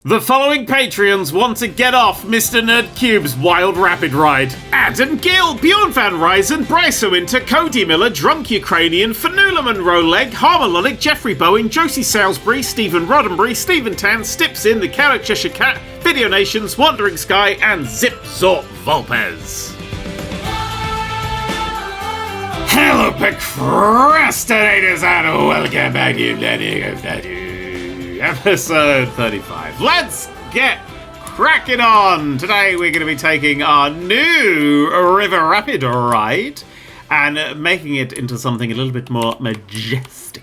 The following Patreons want to get off Mr. Nerd3's wild rapid ride. Adam Gill, Bjorn Van Ryzen, Bryce Winter, Cody Miller, Drunk Ukrainian, Fanula Monroe Leg, Harmonic, Jeffrey Bowen, Josie Salisbury, Stephen Roddenberry, Stephen Tan, Stipsin, The Carrot Cheshire Cat, Video Nations, Wandering Sky, and Zip Zort Volpez. Hello, procrastinators, and welcome back to episode 35. Let's get cracking on! Today we're going to be taking our new River Rapid ride and making it into something a little bit more majestic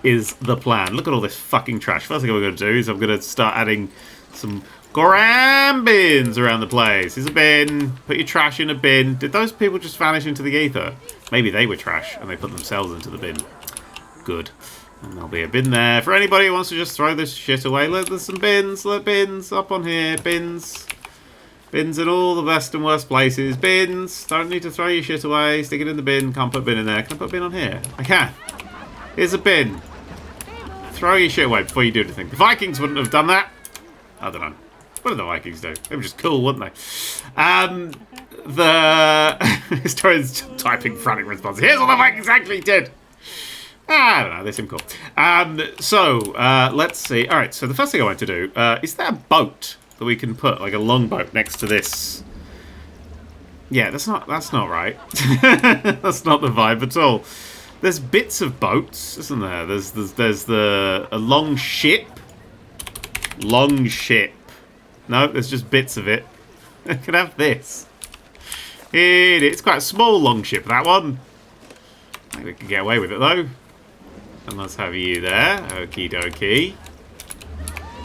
is the plan. Look at all this fucking trash. First thing I'm going to do is I'm going to start adding some gram bins around the place. Here's a bin. Put your trash in a bin. Did those people just vanish into the ether? Maybe they were trash and they put themselves into the bin. Good. And there'll be a bin there for anybody who wants to just throw this shit away. There's some bins. Let bins up on here. Bins. Bins in all the best and worst places. Bins. Don't need to throw your shit away. Stick it in the bin. Can't put a bin in there. Can I put a bin on here? I can. Here's a bin. Throw your shit away before you do anything. The Vikings wouldn't have done that. I don't know. What did the Vikings do? They were just cool, weren't they? The historian's typing frantic response. Here's what the Vikings actually did. I don't know, they seem cool. Let's see. Alright, so the first thing I want to do, is there a boat that we can put, like a longboat, next to this? Yeah, that's not right. That's not the vibe at all. There's bits of boats, isn't there? There's a long ship. Long ship. No, there's just bits of it. I can have this. It's quite a small long ship, that one. I think we can get away with it, though. And let's have you there. Okie dokie.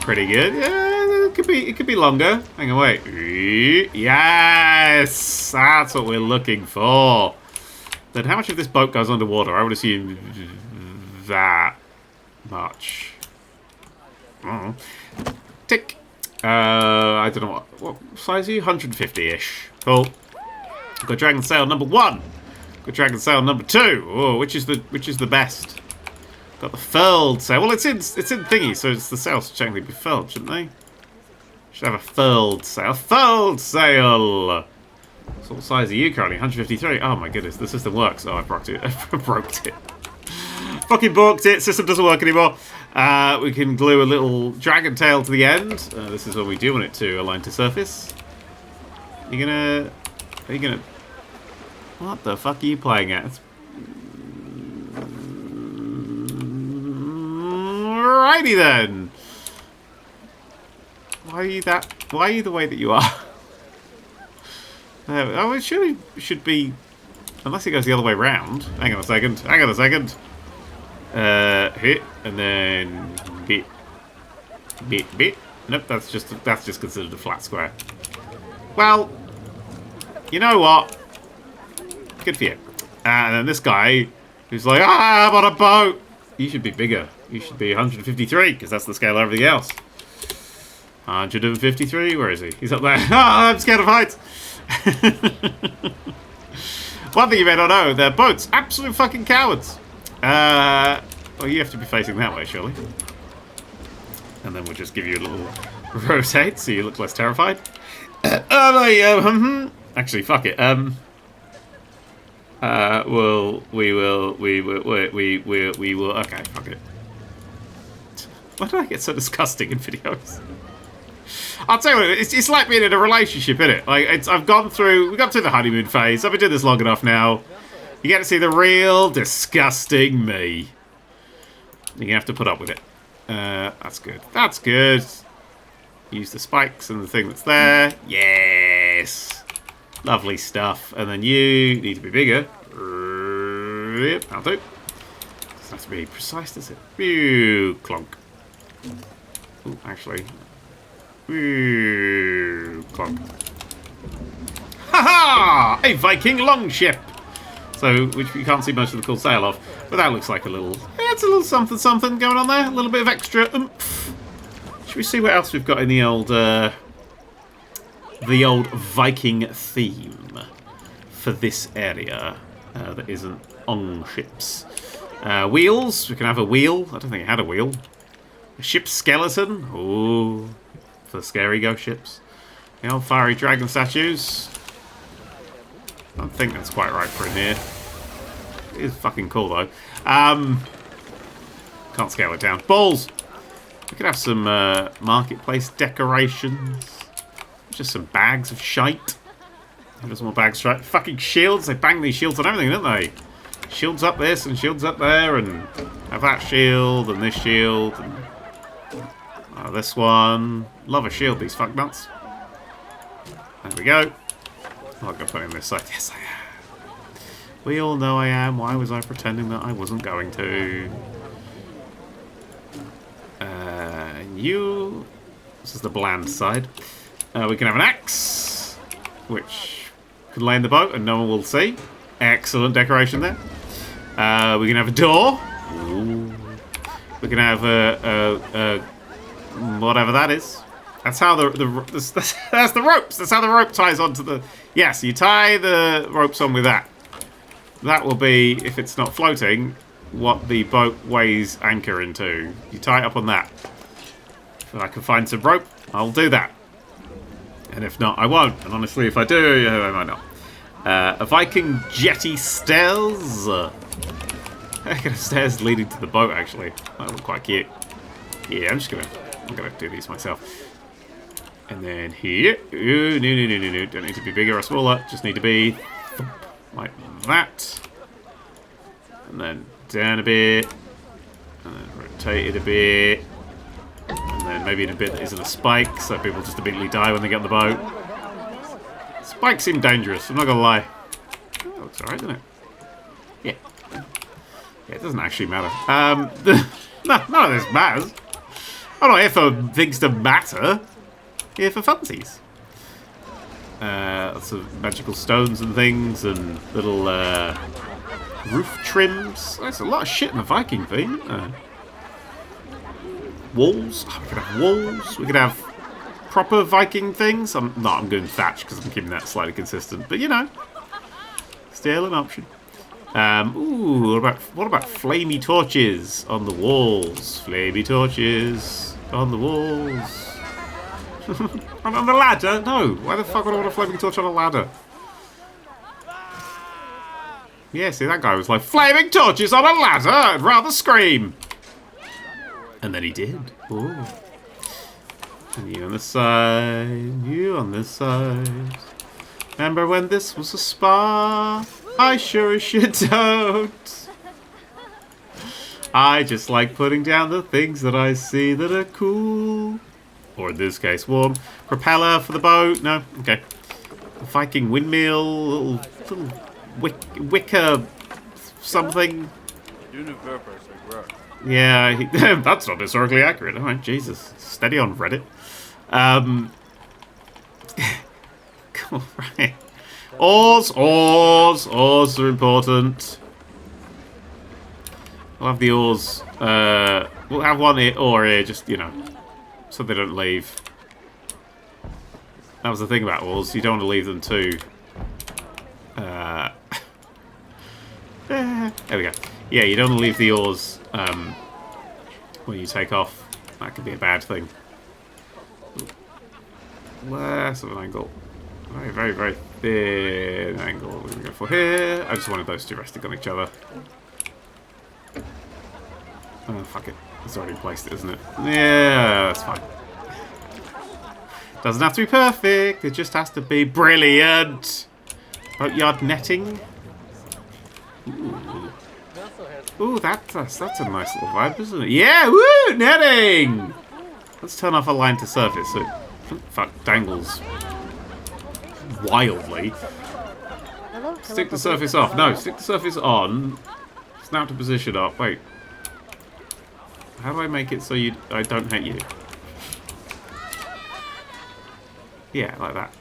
Pretty good. Yeah, it could be longer. Hang on, wait. Yes! That's what we're looking for. Then how much of this boat goes underwater? I would assume that much. Oh. Tick. I don't know what size are you? 150-ish. Cool. Got Dragon Sail number 1. Got Dragon Sail number 2. Oh, which is the best? Got the furled sail. Well, it's in thingy, so it's the sails should technically be furled, shouldn't they? Should have a furled sail. Furled sail! So what size are you currently? 153. Oh my goodness, the system works. Oh, I broke it. I broke it. Fucking borked it. System doesn't work anymore. We can glue a little dragon tail to the end. This is when we do want it to align to surface. Are you gonna... What the fuck are you playing at? Alrighty then. Why are you the way that you are? Oh, it surely should be, unless it goes the other way round. Hang on a second. Hit and then bit. Nope, that's just considered a flat square. Well, you know what? Good for you. And then this guy who's like, I'm on a boat. You should be bigger. You should be 153, because that's the scale of everything else. 153, where is he? He's up there. I'm scared of heights. One thing you may not know, they're boats. Absolute fucking cowards. Well, you have to be facing that way, surely. And then we'll just give you a little rotate, so you look less terrified. Actually, fuck it. We will. Okay, fuck it. Why do I get so disgusting in videos? I'll tell you what, it's like being in a relationship, isn't it? Like, we got through the honeymoon phase. I've been doing this long enough now. You get to see the real disgusting me. You're gonna have to put up with it. That's good. That's good. Use the spikes and the thing that's there. Yes. Lovely stuff. And then you need to be bigger. Yep, that'll do. Doesn't have to be precise, does it? Pew, clonk. Ooh, actually. Pew, clonk. Ha-ha! A Viking longship! So, which we can't see much of the cool sail of. But that looks like a little... Yeah, it's a little something going on there. A little bit of extra oomph. Should we see what else we've got in the old Viking theme for this area that isn't on ships? Wheels. We can have a wheel. I don't think it had a wheel. A ship skeleton. Ooh, for the scary ghost ships. The old fiery dragon statues. I don't think that's quite right for in here. It is fucking cool though. Can't scale it down. Balls! We could have some marketplace decorations. Just some bags of shite. There's more bags of shite. Fucking shields. They bang these shields on everything, don't they? Shields up this and shields up there, and have that shield and this shield. And this one. Love a shield, these fucknuts. There we go. Oh, I'm going to put it in this side. Yes, I am. We all know I am. Why was I pretending that I wasn't going to? You. This is the bland side. We can have an axe, which can lay in the boat and no one will see. Excellent decoration there. We can have a door. Ooh. We can have a whatever that is. That's how that's the ropes. That's how the rope ties onto the. Yes, you tie the ropes on with that. That will be, if it's not floating, what the boat weighs anchor into. You tie it up on that. If I can find some rope, I'll do that. And if not, I won't. And honestly, if I do, I might not. A Viking jetty stairs. I can have stairs leading to the boat, actually. That would be quite cute. Yeah, I'm gonna do these myself. And then here. Ooh, no. Don't need to be bigger or smaller. Just need to be like that. And then down a bit. And then rotate it a bit. And then maybe in a bit that isn't a spike, so people just immediately die when they get on the boat. Spikes seem dangerous, I'm not gonna lie. Oh, looks alright, doesn't it? Yeah. Yeah, it doesn't actually matter. No, none of this matters. I'm not here for things to matter. I'm here for funsies. Lots of magical stones and things, and little roof trims. There's a lot of shit in the Viking theme, isn't there? Walls. Oh, we could have walls. We could have proper Viking things. I'm doing thatch because I'm keeping that slightly consistent. But you know, still an option. Ooh, what about flamey torches on the walls? Flamey torches on the walls. On the ladder? No. Why the fuck would I want a flaming torch on a ladder? Yeah, see, that guy was like, flaming torches on a ladder! I'd rather scream! And then he did. Ooh. And you on this side, you on this side. Remember when this was a spa? I sure as shit don't. I just like putting down the things that I see that are cool. Or in this case, warm. Propeller for the boat. No? Okay. A Viking windmill. Little wicker something. Yeah, that's not historically accurate. Oh, Jesus. Steady on Reddit. Cool, right. Oars are important. We'll have the oars. We'll have one oar here, just, you know, so they don't leave. That was the thing about oars. You don't want to leave them too. There we go. Yeah, you don't want to leave the oars when you take off. That could be a bad thing. Less of an angle. Very, very, very thin angle. We're going to go for here. I just wanted those two resting on each other. Oh, fuck it. It's already placed, isn't it? Yeah, that's fine. Doesn't have to be perfect. It just has to be brilliant. Boatyard netting. Ooh. Ooh, that's a nice little vibe, isn't it? Yeah, woo, netting! Let's turn off a line to surface so it dangles wildly. Stick the surface off. No, stick the surface on. Snap to position up. Wait. How do I make it so I don't hate you? Yeah, like that.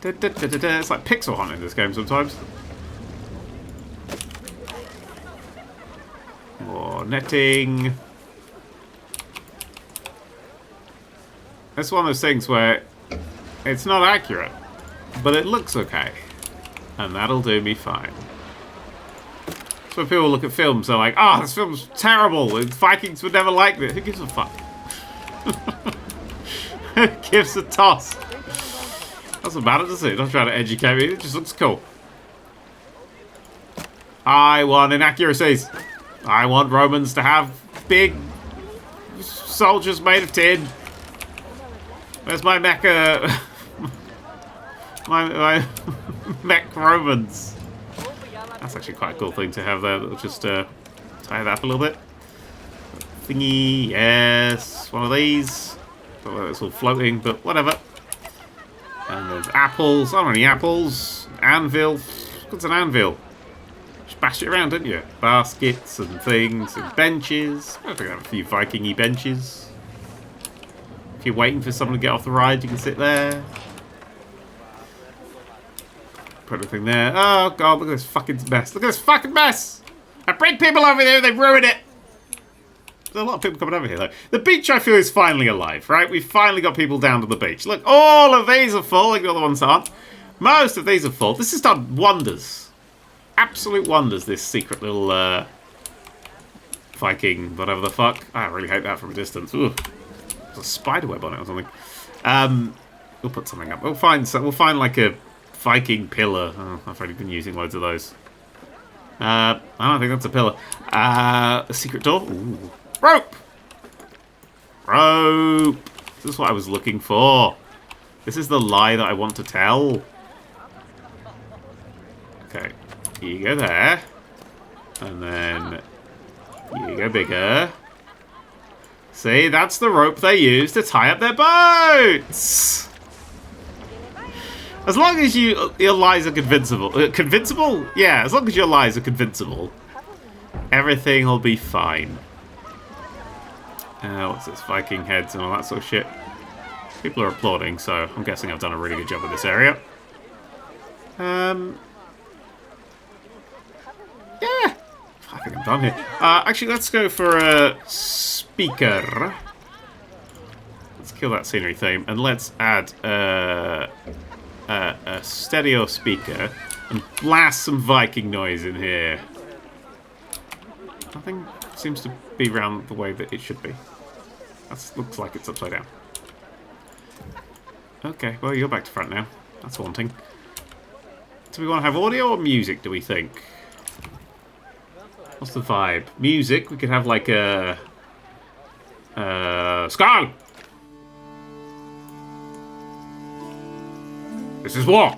It's like pixel hunt in this game sometimes. More netting. It's one of those things where it's not accurate, but it looks okay. And that'll do me fine. So people look at films, they're like, oh, this film's terrible. Vikings would never like this. Who gives a fuck? Who gives a toss? Doesn't matter, does it? Don't try to educate me. It just looks cool. I want inaccuracies. I want Romans to have big soldiers made of tin. Where's my mecha? my mech Romans. That's actually quite a cool thing to have there. That'll just tie that up a little bit. Thingy, yes. One of these. Don't know, it's all floating, but whatever. And there's apples. I don't know any apples. Anvil. What's an anvil? Just bash it around, don't you? Baskets and things and benches. I think I have a few Viking-y benches. If you're waiting for someone to get off the ride, you can sit there. Put everything there. Oh god, look at this fucking mess. Look at this fucking mess! I bring people over here, they ruin it! There's a lot of people coming over here though. The beach I feel is finally alive, right? We've finally got people down to the beach. Look, all of these are full, like the other ones aren't. Most of these are full. This has done wonders. Absolute wonders, this secret little Viking, whatever the fuck. I really hate that from a distance. Ooh. There's a spider web on it or something. We'll put something up. We'll find like a Viking pillar. Oh, I've already been using loads of those. I don't think that's a pillar. A secret door. Ooh. Rope! Rope! This is what I was looking for. This is the lie that I want to tell. Okay. You go there. And then you go bigger. See, that's the rope they use to tie up their boats! As long as your lies are convincible. Convincible? Yeah, as long as your lies are convincible, everything will be fine. What's this? Viking heads and all that sort of shit. People are applauding, so I'm guessing I've done a really good job with this area. Yeah, I think I'm done here. Actually, let's go for a speaker. Let's kill that scenery theme, and let's add a stereo speaker and blast some Viking noise in here. Nothing seems to be round the way that it should be. That looks like it's upside down. Okay, well, you're back to front now. That's haunting. Do we want to have audio or music, do we think? What's the vibe? Music, we could have like a... Skull! This is war!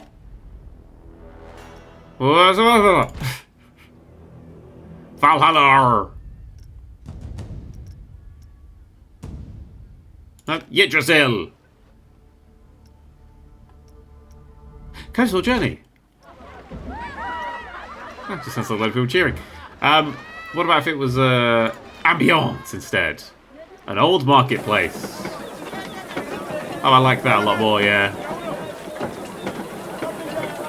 VALHALLA! No, Yggdrasil! Coastal journey! That just sounds like a lot of people cheering. What about if it was ambiance instead? An old marketplace. Oh, I like that a lot more, yeah.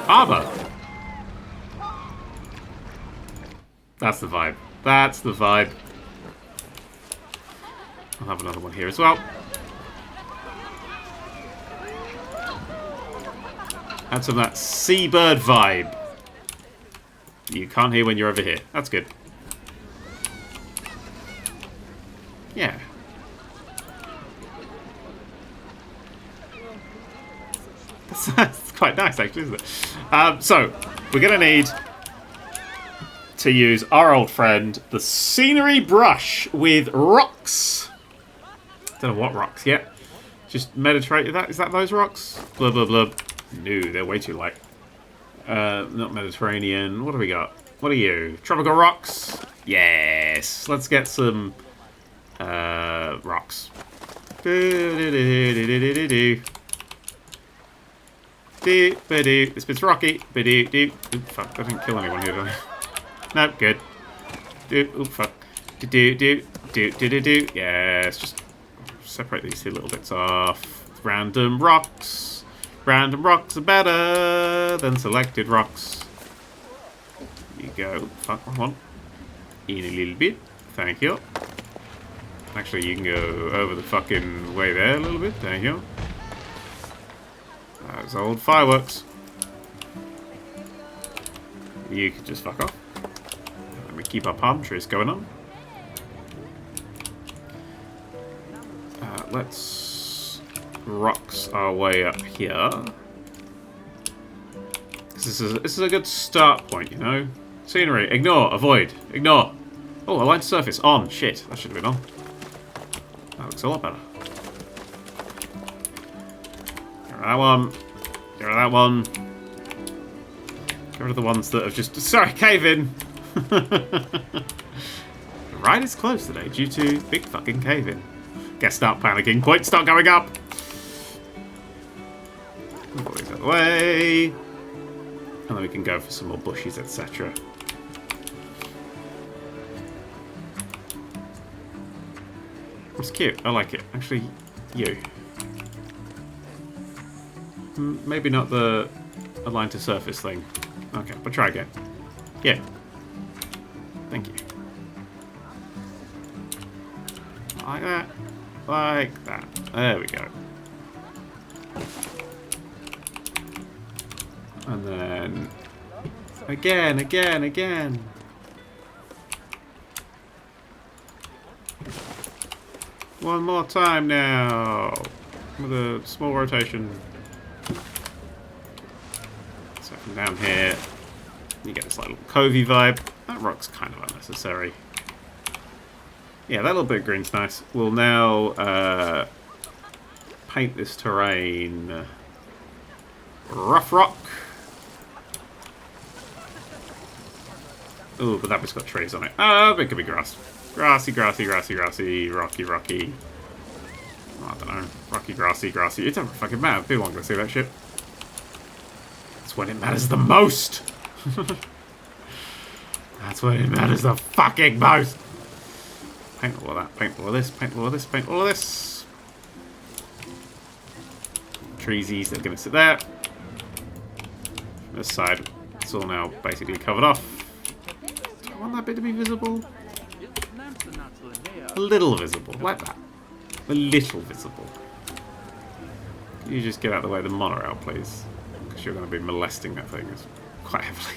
Harbour. That's the vibe. That's the vibe. I'll have another one here as well. Add some of that seabird vibe. You can't hear when you're over here. That's good. Yeah. That's quite nice, actually, isn't it? So, we're going to need to use our old friend, the scenery brush with rocks. Don't know what rocks yet. Just Mediterranean. Is that those rocks? Blub, blub, blub. No, they're way too light. Not Mediterranean. What do we got? What are you? Tropical rocks? Yes. Let's get some rocks. This bit's rocky. Oop, fuck. I didn't kill anyone here, did I? No, good. Oop, fuck. Yes, just separate these two little bits off. Random rocks. Random rocks are better than selected rocks. There you go. Fuck, wrong one. In a little bit. Thank you. Actually, you can go over the fucking way there a little bit. Thank you. Those old fireworks. You can just fuck off. Let me keep our palm trees going on. Let's rocks our way up here. This is a good start point, you know. Scenery, ignore, avoid, ignore. Oh, align surface on. Shit, that should have been on. That looks a lot better. Get rid of that one. Get rid of that one. Get rid of the ones that have just... Sorry, cave in. The ride is closed today due to big fucking cave in. Guess start panicking. Points start going up. Put these out of the way. And then we can go for some more bushes, etc. It's cute. I like it. Actually, you. Maybe not the align to surface thing. Okay, but try again. Yeah. Thank you. Like that. Like that. There we go. And then... Again. One more time now. With a small rotation. So from down here, you get this like little covey vibe. That rock's kind of unnecessary. Yeah, that little bit of green's nice. We'll now paint this terrain rough rock. Ooh, but that bit's got trees on it. Oh, it could be grass. Grassy, rocky. Oh, I don't know. Rocky, grassy. It doesn't fucking matter. People aren't going to see that shit. That's when it matters the most. That's when it matters the fucking most. Paint all of that. Paint all of this. Paint all of this. Paint all of this. Treesies that are going to sit there. This side, it's all now basically covered off. Do I want that bit to be visible? A little visible, like that. A little visible. Can you just get out of the way of the monorail, please? Because you're going to be molesting that thing quite heavily.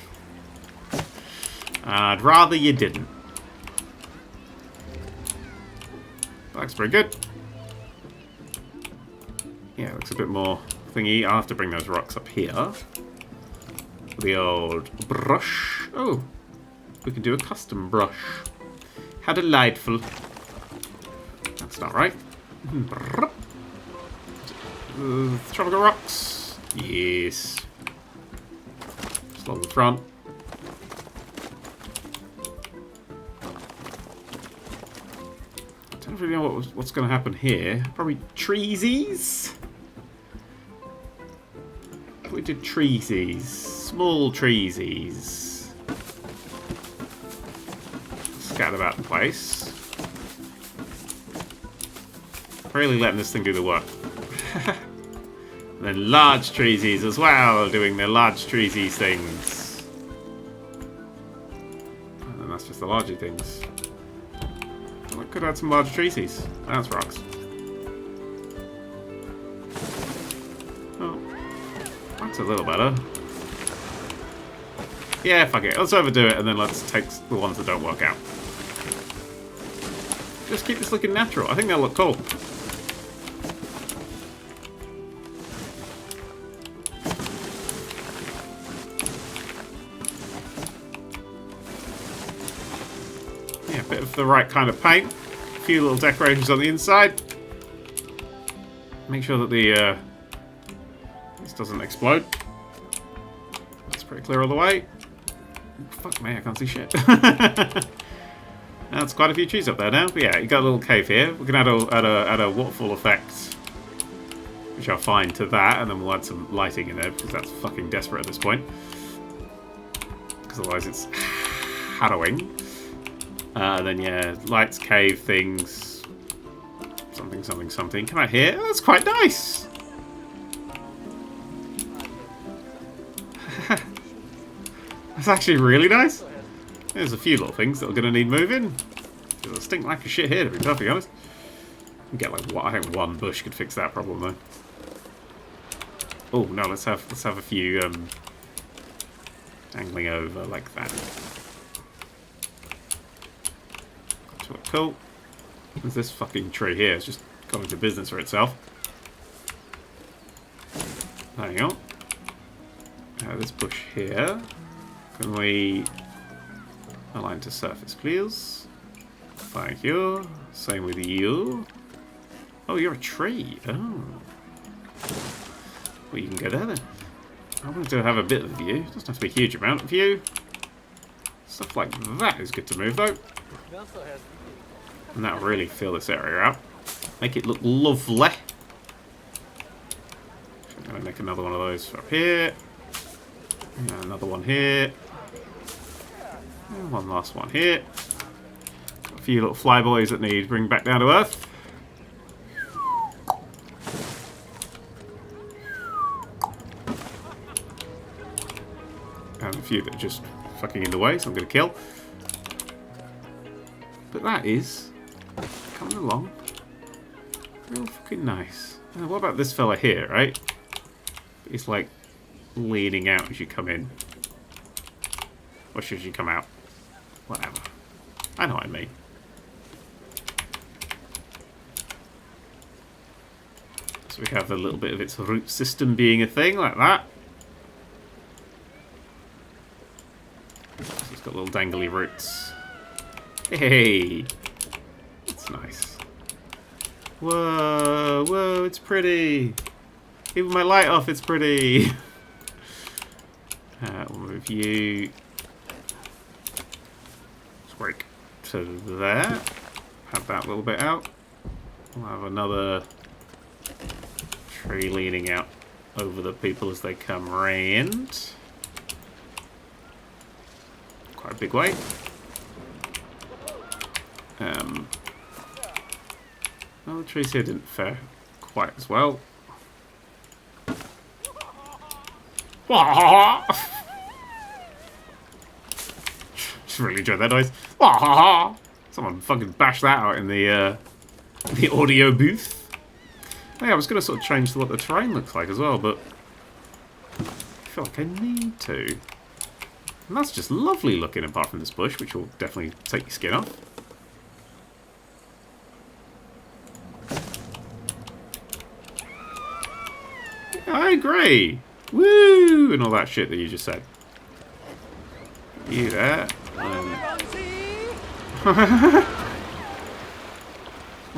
I'd rather you didn't. That looks pretty good. Yeah, it looks a bit more thingy. I'll have to bring those rocks up here. The old brush. Oh, we can do a custom brush. How delightful. That's not right. Tropical rocks. Yes. Just along the front. I don't really know what's going to happen here. Probably treesies. We did treesies. Small treesies. Scattered about the place. Really letting this thing do the work. And then large treesies as well, doing their large treesies things. And then that's just the larger things. I could add some large treesies. That's rocks. Oh, that's a little better. Yeah, fuck it. Let's overdo it and then let's take the ones that don't work out. Just keep this looking natural. I think they'll look cool. Yeah, a bit of the right kind of paint. A few little decorations on the inside. Make sure that the this doesn't explode. That's pretty clear all the way. Fuck me, I can't see shit. That's quite a few trees up there now. But yeah, you got a little cave here. We can add a waterfall effect, which I'll find to that, and then we'll add some lighting in there because that's fucking desperate at this point. Because otherwise it's harrowing. Then yeah, lights, cave things, something. Come out here. Oh, that's quite nice. That's actually really nice. There's a few little things that are going to need moving. It'll stink like a shit here, to be perfectly honest. You get like what? I think one bush could fix that problem though. Oh no, let's have a few angling over like that. Cool. There's this fucking tree here. It's just gone into business for itself. Hang on. This bush here. Can we align to surface, please? Thank you. Same with you. Oh, you're a tree. Oh. Well, you can go there then. I want to have a bit of view. It doesn't have to be a huge amount of view. Stuff like that is good to move, though. And that'll really fill this area out. Make it look lovely. I'm going to make another one of those up here. And another one here. And one last one here. Got a few little flyboys that need to bring back down to earth. And a few that are just fucking in the way, so I'm going to kill. But that is coming along real fucking nice. Now, what about this fella here, right? He's like leaning out as you come in. Or should you come out? Whatever. I know what I mean. So we have a little bit of its root system being a thing, like that. So it's got little dangly roots. Hey! That's nice. Whoa, whoa, it's pretty! Even my light off, it's pretty! We'll move you... Break to there. Have that little bit out. We'll have another tree leaning out over the people as they come round. Quite a big way. Well, the trees here didn't fare quite as well. Just really enjoyed that noise. Someone fucking bashed that out in the audio booth. Oh, yeah, I was going to sort of change what the terrain looks like as well, but I feel like I need to. And that's just lovely looking apart from this bush, which will definitely take your skin off. Yeah, I agree. Woo! And all that shit that you just said. You there. What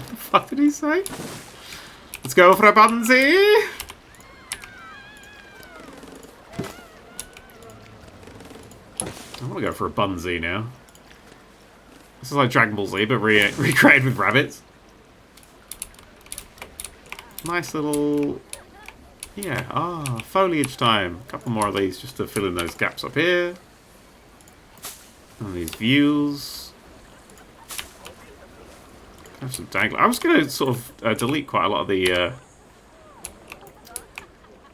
the fuck did he say? Let's go for a bunsy! I want to go for a bunsy now. This is like Dragon Ball Z, but recreated with rabbits. Nice little... Yeah, foliage time. A couple more of these just to fill in those gaps up here. And these views. Have some dangling. I was going to sort of delete quite a lot of the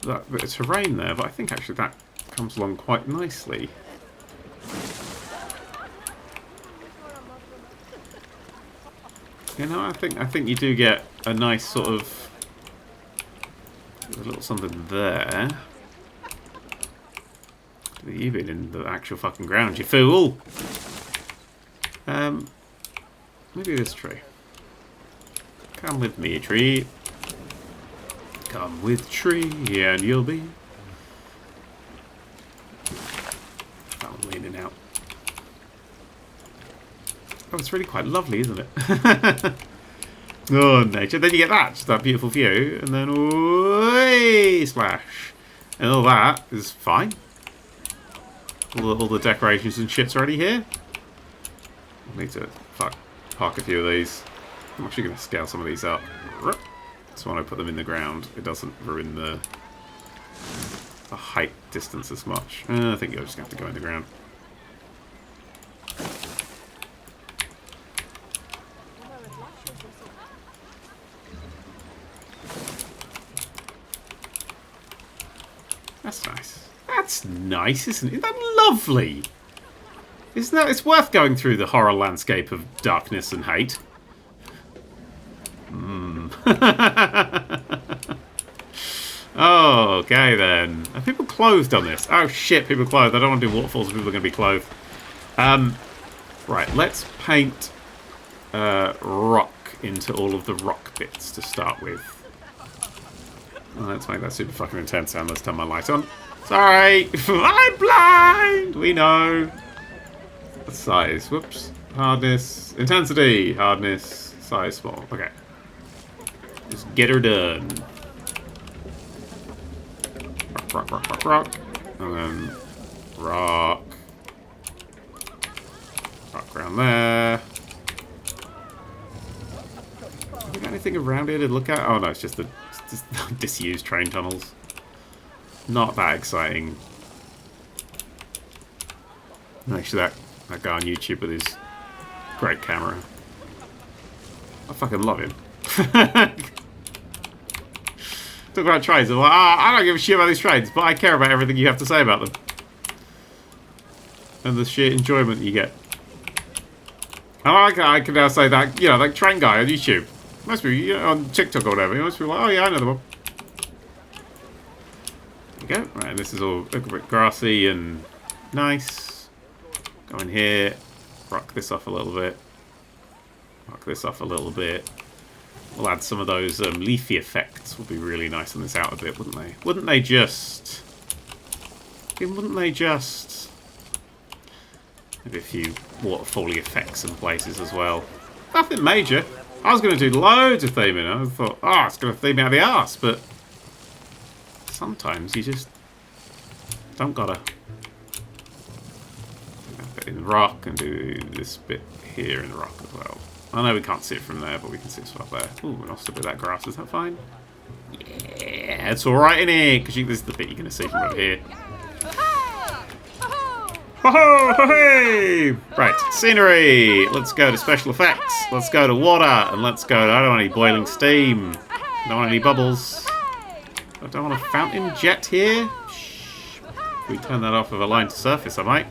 that bit of terrain there, but I think actually that comes along quite nicely. You know, I think you do get a nice sort of a little something there. You've been in the actual fucking ground, you fool! Maybe this tree. Come with me, tree. Come with tree, and you'll be... That one leaning out. Oh, it's really quite lovely, isn't it? Oh, nature. Then you get that, just that beautiful view, and then... Way splash! And all that is fine. All the decorations and shit's already here. I need to park a few of these. I'm actually going to scale some of these up. So when I put them in the ground, it doesn't ruin the height distance as much. I think you're just going to have to go in the ground. That's nice. That's nice, isn't it? Isn't that lovely? Isn't that? It's worth going through the horror landscape of darkness and hate. Oh, okay then. Are people clothed on this? Oh shit, people clothed. I don't want to do waterfalls if people are going to be clothed. Right, let's paint rock into all of the rock bits to start with. Oh, let's make that super fucking intense sound. Let's turn my light on. Sorry, I'm blind. We know. Size. Whoops. Hardness. Intensity. Hardness. Size small. Okay. Just get her done. Rock, rock, rock, rock, rock. And then rock. Rock around there. Have we got anything around here to look at? Oh no, it's just disused train tunnels. Not that exciting. Actually, that guy on YouTube with his great camera. I fucking love him. Talk about trains. I'm like, I don't give a shit about these trains, but I care about everything you have to say about them. And the sheer enjoyment you get. And I can now say that, you know, like train guy on YouTube. Most people, you know, on TikTok or whatever, most people are like, oh yeah, I know the one. There you go. Right, and this is all a bit grassy and nice. Go in here, rock this off a little bit. Rock this off a little bit. We'll add some of those leafy effects. Would be really nice on this outer bit, wouldn't they? Wouldn't they just? Wouldn't they just? Maybe a few waterfally effects in places as well. Nothing major. I was going to do loads of theming. I thought, oh, it's going to theme out of the arse, but sometimes you just don't gotta. Put in the rock and do this bit here in the rock as well. I know we can't see it from there, but we can see it up there. Ooh, we lost a bit of that grass. Is that fine? Yeah, it's alright in here, because this is the bit you're going to see from over here. Ho-ho! Hey! Right, scenery! Let's go to special effects. Let's go to water, and let's go to... I don't want any boiling steam. I don't want any bubbles. I don't want a fountain jet here. Shh. If we turn that off with a line to surface, I might.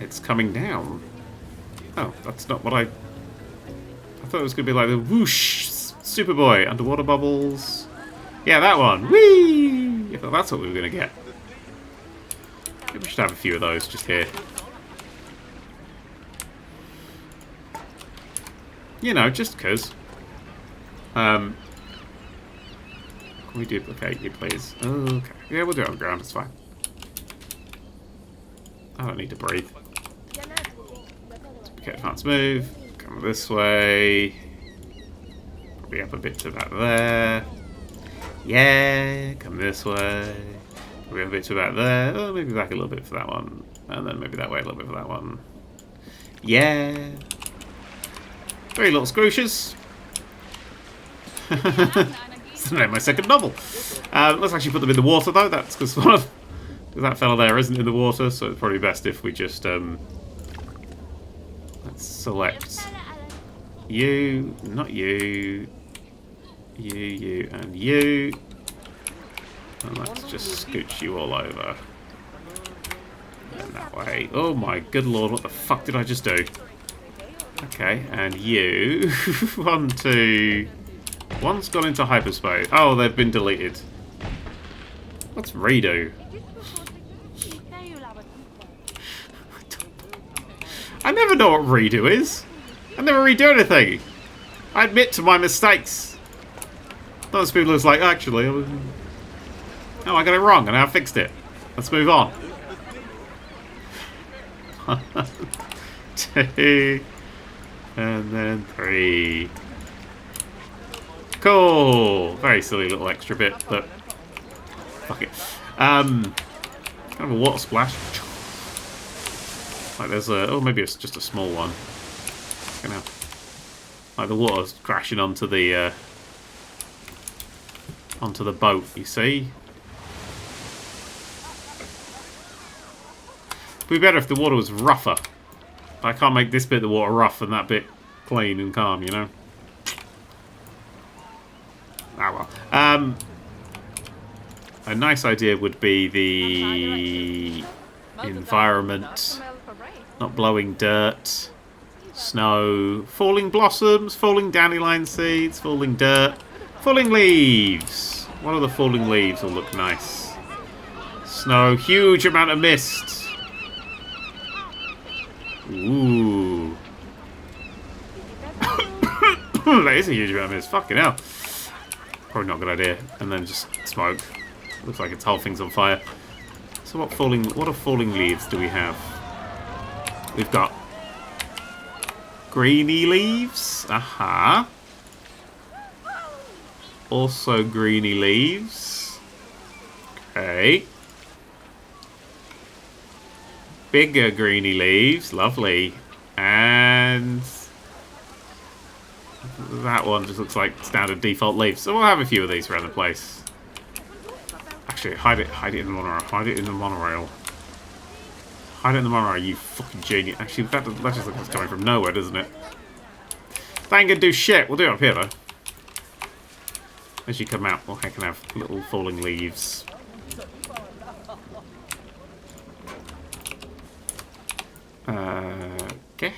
It's coming down. Oh, that's not what I thought it was going to be like the whoosh Superboy underwater bubbles. Yeah, that one. Whee! I thought that's what we were going to get. Maybe we should have a few of those just here. You know, just because. Can we duplicate you, please? Oh, okay. Yeah, we'll do it on the ground. It's fine. I don't need to breathe. Okay, advance move. Come this way. Probably up a bit to about there. Yeah, come this way. Probably up a bit to about there. Oh, maybe back a little bit for that one. And then maybe that way a little bit for that one. Yeah. 3 little scrooches. It's the name of my second novel. Let's actually put them in the water though. That's because one of that fella there isn't in the water, so it's probably best if we just let's select you, not you, you, and you, and let's just scooch you all over. And that way. Oh my good lord, what the fuck did I just do? Okay, and you. 1, 2. One's gone into hyperspace. Oh, they've been deleted. What's redo? I never know what redo is. I never redo anything. I admit to my mistakes. Those people who's like, actually, oh, I got it wrong and I fixed it. Let's move on. 2, and then 3. Cool. Very silly little extra bit, but fuck it. Kind of a water splash. Like there's a, oh, maybe it's just a small one. You know, like the water's crashing onto the boat. You see? It'd be better if the water was rougher. I can't make this bit of the water rough and that bit clean and calm. You know. Ah well. A nice idea would be the environment. Not blowing dirt, snow, falling blossoms, falling dandelion seeds, falling dirt, falling leaves. One of the falling leaves will look nice. Snow, huge amount of mist. Ooh. That is a huge amount of mist. Fucking hell. Probably not a good idea. And then just smoke. Looks like its whole thing's on fire. So what are falling leaves do we have? We've got greeny leaves. Aha. Also greeny leaves. Okay. Bigger greeny leaves. Lovely. And that one just looks like standard default leaves. So we'll have a few of these around the place. Actually, hide it in the monorail. Hide it in the monorail. Hide it in the monorail, you fucking genius. Actually, that just looks like it's coming from nowhere, doesn't it? That ain't gonna do shit. We'll do it up here, though. As you come out, I can have little falling leaves. Okay.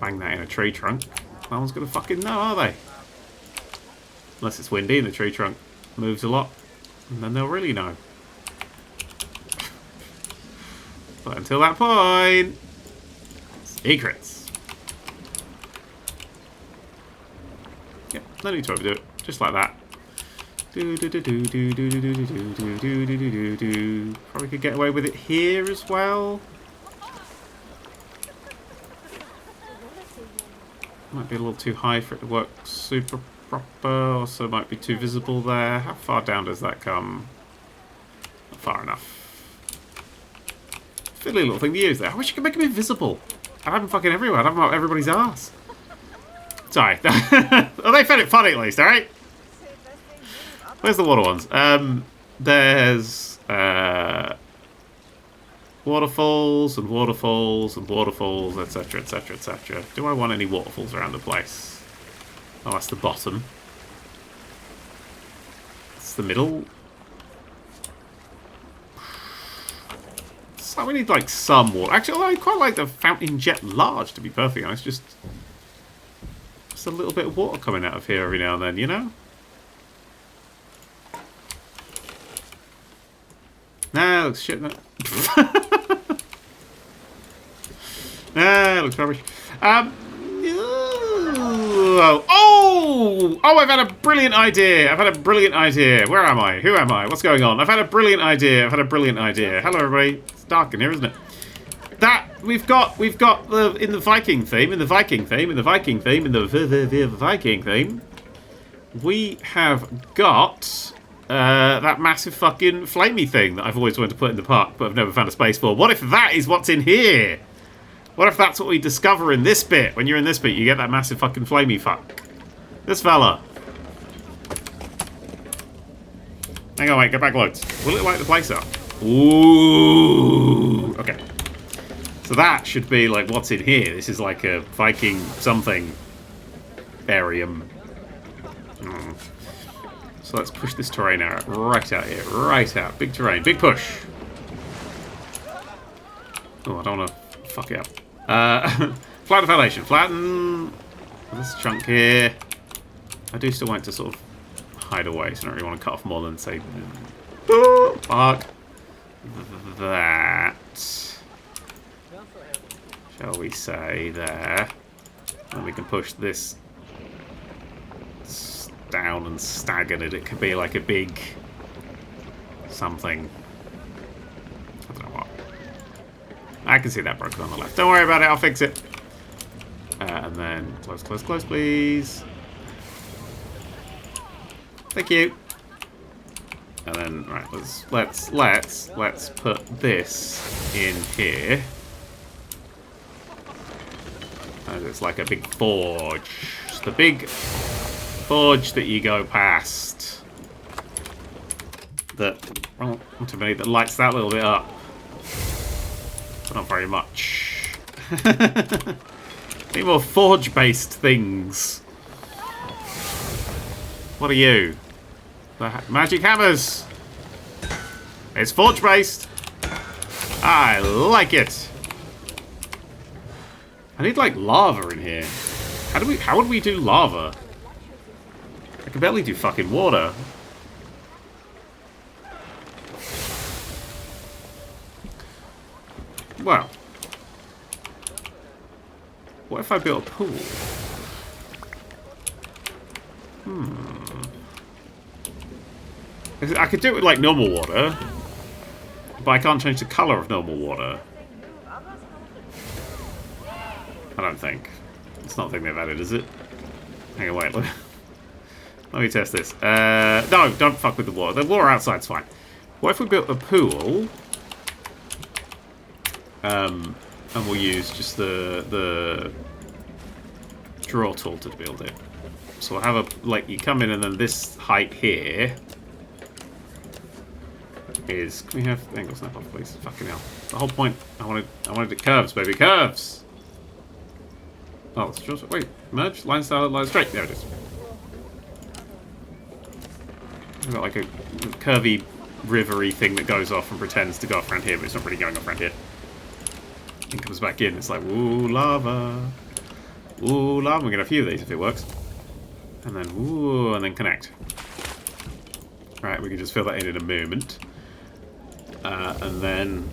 Bang that in a tree trunk. No one's gonna fucking know, are they? Unless it's windy and the tree trunk moves a lot. And then they'll really know. But until that point... secrets. Yep, no need to overdo it. Just like that. Probably could get away with it here as well. Might be a little too high for it to work super proper, also might be too visible there. How far down does that come? Not far enough. Fiddly little thing to use there. I wish you could make them invisible. I have them fucking everywhere. I have them up everybody's arse. Sorry. Well, they found it funny at least, alright? Where's the water ones? There's waterfalls and waterfalls and waterfalls, etc, etc, etc. Do I want any waterfalls around the place? Oh, that's the bottom. It's the middle. So we need like some water. Actually, I quite like the fountain jet large, to be perfectly honest. Just a little bit of water coming out of here every now and then, you know? Nah, looks shit. Nah, looks rubbish. Oh, I've had a brilliant idea. I've had a brilliant idea. Where am I? Who am I? What's going on? I've had a brilliant idea. I've had a brilliant idea. Hello, everybody. It's dark in here, isn't it? That we've got the in the Viking theme, in the Viking theme, in the Viking theme, in the Viking theme. We have got that massive fucking flamey thing that I've always wanted to put in the park, but I've never found a space for. What if that is what's in here? What if that's what we discover in this bit? When you're in this bit, you get that massive fucking flamey fuck. This fella. Hang on, wait, get back loads. Will it light the place up? Ooh. Okay. So that should be like what's in here. This is like a Viking something arium. So let's push this terrain out right out here. Right out. Big terrain. Big push. Oh, I don't want to fuck it up. Flatten the foundation. Flatten this chunk here. I do still want to sort of hide away, so I don't really want to cut off more than, say, fuck that. Shall we say there. And we can push this down and stagger it. It could be like a big something. I don't know what. I can see that broken on the left. Don't worry about it, I'll fix it. And then close, close, close, please. Thank you. And then right, let's put this in here. And it's like a big forge. It's the big forge that you go past. That ultimately that lights that little bit up. But not very much. Need more forge-based things. What are you? The magic hammers. It's forge-based. I like it. I need like lava in here. How would we do lava? I can barely do fucking water. Well, what if I built a pool? I could do it with like normal water, but I can't change the colour of normal water. I don't think. It's not a thing they've added, is it? Hang on, wait. Let me test this. No, don't fuck with the water. The water outside's fine. What if we built a pool? And we'll use just the draw tool to build it. So we'll have a, like, you come in and then this height here is, can we have angle snap off, please? Fucking hell. The whole point, I wanted it curves, baby, curves! Oh, it's just, wait, merge, line style, line straight, there it is. We've got like a curvy, rivery thing that goes off and pretends to go off around here, but it's not really going off around here. It comes back in, it's like, ooh, lava. Ooh, lava, we're gonna have a few of these if it works. And then, ooh, and then connect. Right, we can just fill that in a moment. And then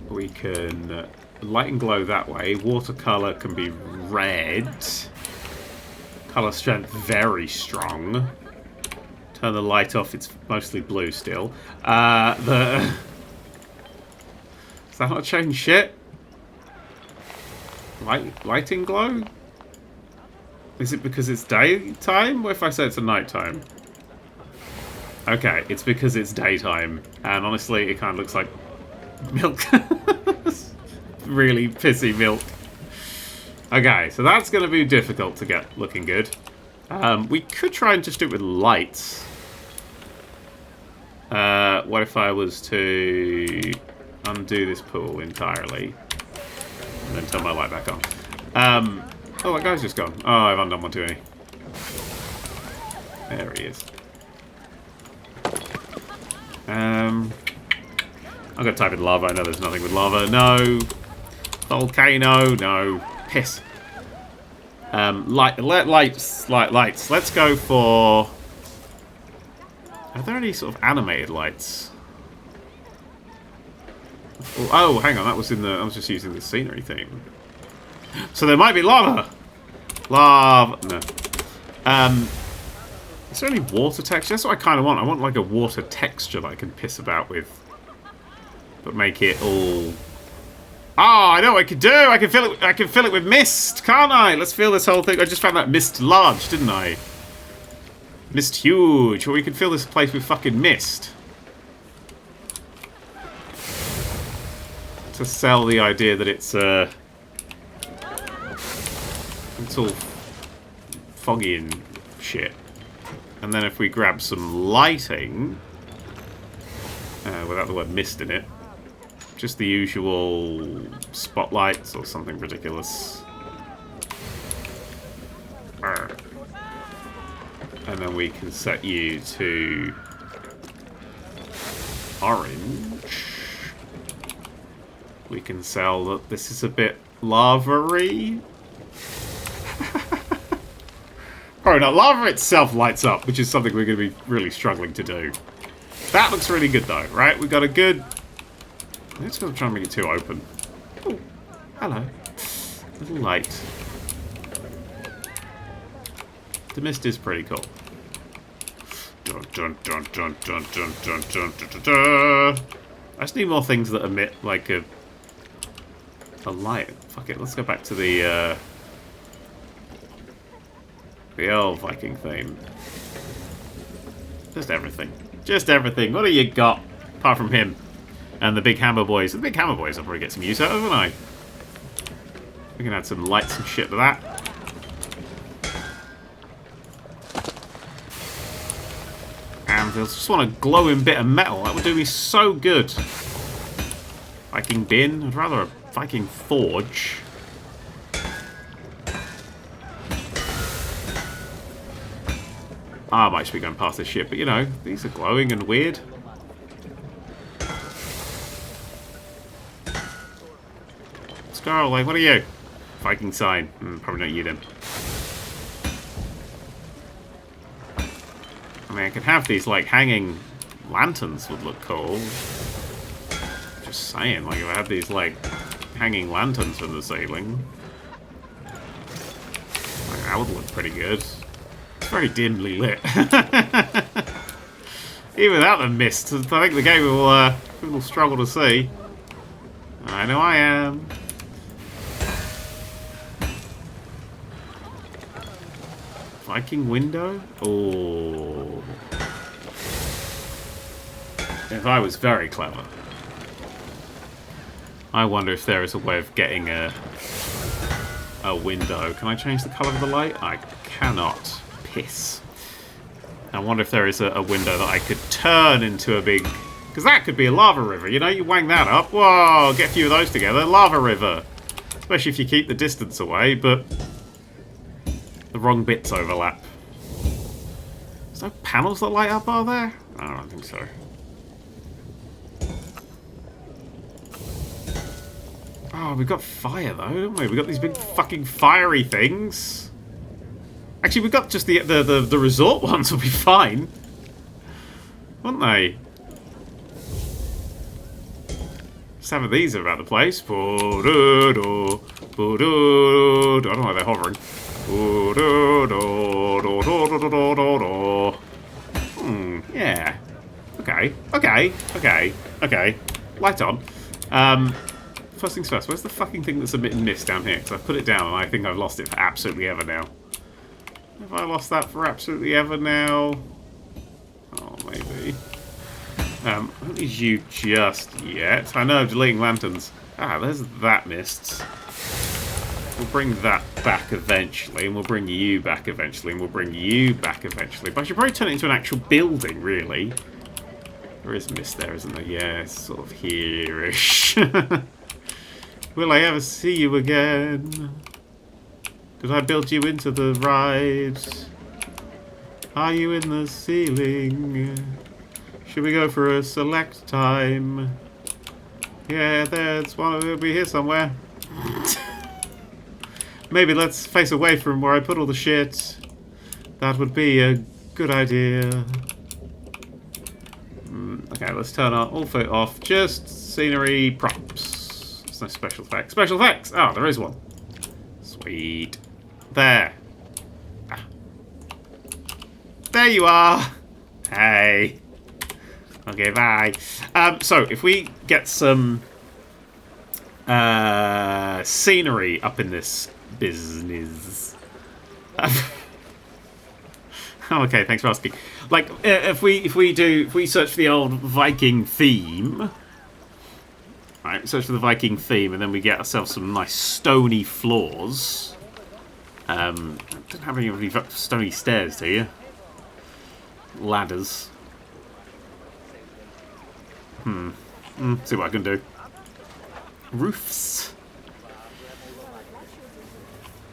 we can light and glow that way. Watercolor can be red. Color strength very strong. Turn the light off, it's mostly blue still. Does that not change shit? Lighting glow? Is it because it's daytime? What if I say it's a nighttime? Okay, it's because it's daytime. And honestly, it kind of looks like milk. Really pissy milk. Okay, so that's going to be difficult to get looking good. We could try and just do it with lights. What if I was to undo this pool entirely and then turn my light back on? Oh, that guy's just gone. Oh, I've undone one too many. There he is. I'm gonna type in lava. I know there's nothing with lava. No. Volcano. No. Piss. Lights. Let's go for... Are there any sort of animated lights? Oh, hang on. That was in the... I was just using the scenery theme. So there might be lava. Lava. No. Is there any water texture? That's what I kind of want. I want like a water texture that I can piss about with. But make it all... Oh, I know what I could do. I can fill it with mist, can't I? Let's fill this whole thing. I just found that mist large, didn't I? Mist huge. Well, we can fill this place with fucking mist. To sell the idea that it's all foggy and shit. And then if we grab some lighting, without the word mist in it, just the usual spotlights or something ridiculous. And then we can set you to orange. We can sell that this is a bit lava-y. Probably not. Lava itself lights up, which is something we're going to be really struggling to do. That looks really good though, right? We've got a good... Let's go try and make it too open. Oh, hello. Little light. The mist is pretty cool. Dun, dun, dun, dun, dun, dun, dun, dun, dun, dun. I just need more things that emit like a light. Fuck it, let's go back to the old Viking theme. Just everything. Just everything. What do you got? Apart from him. And the big hammer boys. The big hammer boys I'll probably get some use out of, won't I? We can add some lights and shit to that. And I just want a glowing bit of metal. That would do me so good. Viking bin. I'd rather a Viking forge. I might just be going past this shit, but you know, these are glowing and weird. Scarl, like, what are you? Viking sign. Probably not you then. I mean, I could have these, like, hanging lanterns would look cool. Just saying, like, if I had these, like, hanging lanterns from the ceiling, like, that would look pretty good. It's very dimly lit. Even without the mist, I think the game will struggle to see. I know I am. Viking window? Oh. If I was very clever. I wonder if there is a way of getting a window. Can I change the colour of the light? I cannot. Piss. I wonder if there is a window that I could turn into a big... Because that could be a lava river, you know? You wang that up. Whoa, get a few of those together. Lava river. Especially if you keep the distance away, but... the wrong bits overlap. Is there panels that light up, are there? I don't think so. Oh, we've got fire though, don't we? We've got these big fucking fiery things. Actually, we've got just the resort ones will be fine. Wouldn't they? Just having these about the place. I don't know why they're hovering. Yeah. Okay. Light on. First things first, where's the fucking thing that's emitting mist down here? Because I've put it down and I think I've lost it for absolutely ever now. Have I lost that for absolutely ever now? Oh, maybe. I don't need you just yet. I know, deleting lanterns. Ah, there's that mist. We'll bring that back eventually, and we'll bring you back eventually, and we'll bring you back eventually. But I should probably turn it into an actual building, really. There is mist there, isn't there? Yeah, it's sort of here-ish. Will I ever see you again? Did I build you into the ride? Are you in the ceiling? Should we go for a select time? Yeah, there's one. It'll be here somewhere. Maybe let's face away from where I put all the shit. That would be a good idea. Okay, let's turn our all off. Just scenery props. There's no special effects. Special effects! Oh, there is one. Sweet. There. Ah. There you are. Hey. Okay, bye. So, if we get some scenery up in this business. Okay, thanks for asking. Like, if we search for the old Viking theme, right? Search for the Viking theme, and then we get ourselves some nice stony floors. Don't have any really stony stairs, do you? Ladders. See what I can do. Roofs.